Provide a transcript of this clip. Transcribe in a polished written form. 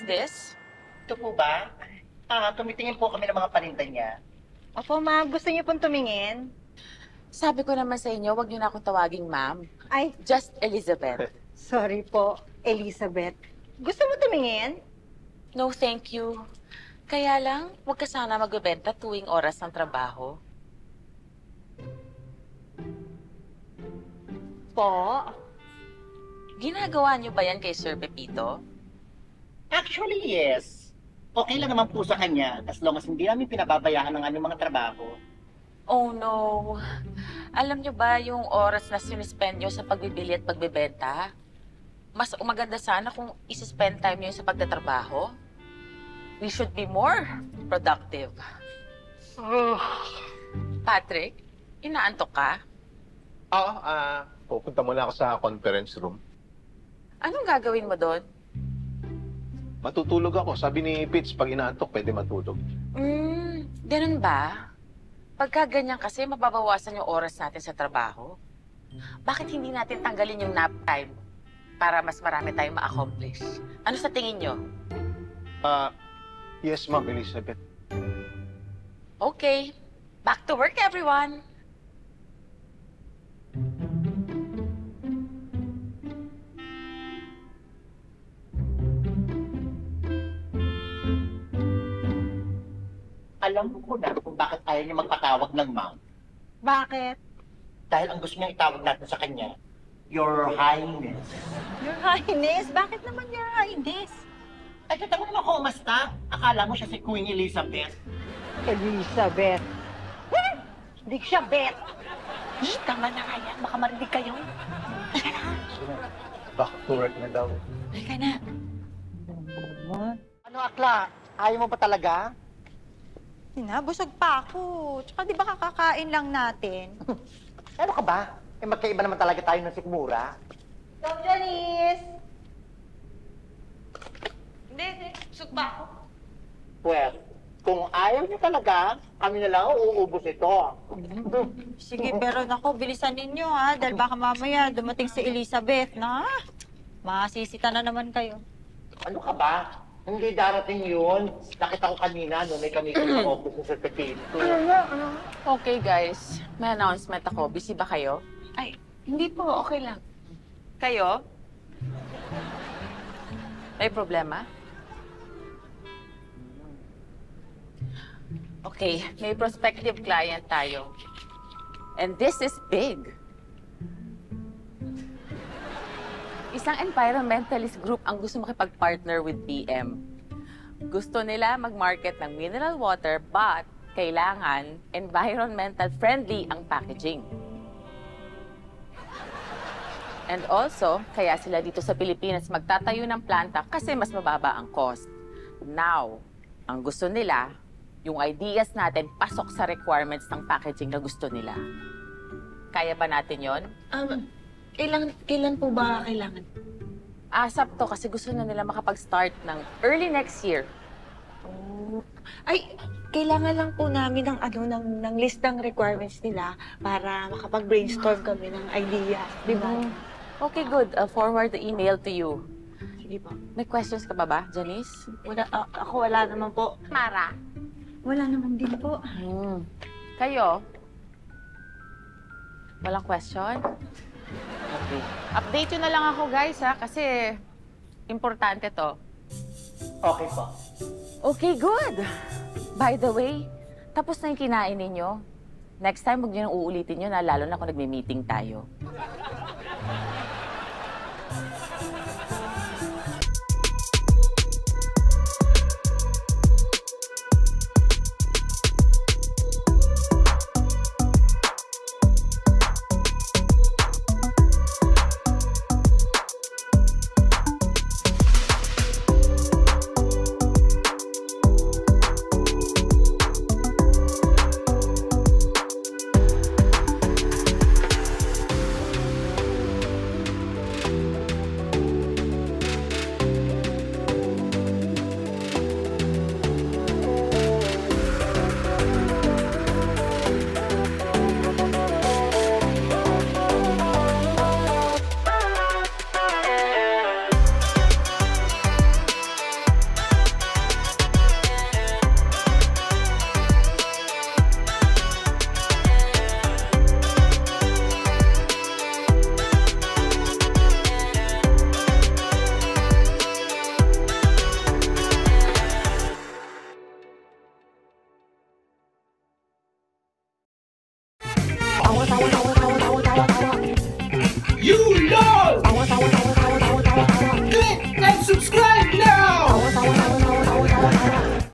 this? Ito po ba? Tumitingin po kami ng mga paninda niya. Opo, ma'am. Gusto niyo pong tumingin? Sabi ko naman sa inyo, wag niyo na akong tawaging ma'am. Ay, Just Elizabeth. sorry po, Elizabeth. Gusto mo tumingin? No, thank you. Kaya lang, wag ka sana magbebenta tuwing oras ng trabaho. Po. Ginagawa niyo ba yan kay Sir Pepito? Actually, yes. Okay lang naman po sa kanya as long as hindi namin pinababayaan ng aming mga trabaho. Oh no. Alam niyo ba yung oras na sinispend niyo sa pagbibili at pagbebenta? Mas maganda sana kung isi-spend time niyo sa pagtatrabaho. We should be more productive. Patrick, inaantok ka? Oo, pupunta muna ako sa conference room. Anong gagawin mo doon? Matutulog ako. Sabi ni Pitts, pag inaantok, pwede matulog. Ganun ba? Pagka ganyan kasi, mababawasan yung oras natin sa trabaho. Bakit hindi natin tanggalin yung nap time para mas marami tayong ma-accomplish? Ano sa tingin nyo? Yes, Ma'am Elizabeth. Okay. Back to work, everyone! Alam ko na kung bakit ayaw niya magpatawag ng ma'am. Bakit? Dahil ang gusto niya itawag natin sa kanya, Your Highness. Your Highness? Bakit naman Your Highness? Ay, tatawag mo ako, umasta. Akala mo siya si Queen Elizabeth. Elizabeth. Hindi siya Beth. Shh, tama na nga yan. Baka marinig kayo. Back to work na daw. Halika na. Ano, Akla? Ayaw mo ba talaga? Busog pa ako. Tsaka di ba kakakain lang natin? Ano ka ba? Magkaiba naman talaga tayo ng sikmura. Dong Janice! Hindi. Busog pa ako. Well, kung ayaw niya talaga, kami na lang ang uubos ito. Sige, pero nako, bilisan ninyo ha. Dahil baka mamaya dumating si Elizabeth na. Masisita na naman kayo. Ano ka ba? Hindi darating yun. Nakita ko kanina, no, may kami sa office sa Pepito. Okay, guys. May announcement ako. Busy ba kayo? Ay, hindi po. Okay lang. Kayo? May problema? Okay, may prospective client tayo. And this is big. Isang environmentalist group ang gusto makipag-partner with BM. Gusto nila mag-market ng mineral water but kailangan environmental friendly ang packaging. And also, kaya sila dito sa Pilipinas magtatayo ng planta kasi mas mababa ang cost. Now, ang gusto nila, yung ideas natin pasok sa requirements ng packaging na gusto nila. Kaya ba natin yon? Kailan po ba kailangan? ASAP to kasi gusto na nila makapag-start ng early next year. Oh. Ay, kailangan lang po namin ng list ng requirements nila para makapag-brainstorm kami ng idea, di ba? Okay, good. I'll forward the email to you. Sige po. May questions ka ba, Janice? Ako wala naman po. Mara? Wala naman din po. Kayo? Walang question? Okay. Update yun na lang ako, guys, ha? Kasi importante to. Okay po. Okay, good. By the way, tapos na yung kinain ninyo. Next time, huwag nyo nang uulitin yun, lalo na kung nagme-meeting tayo. You know!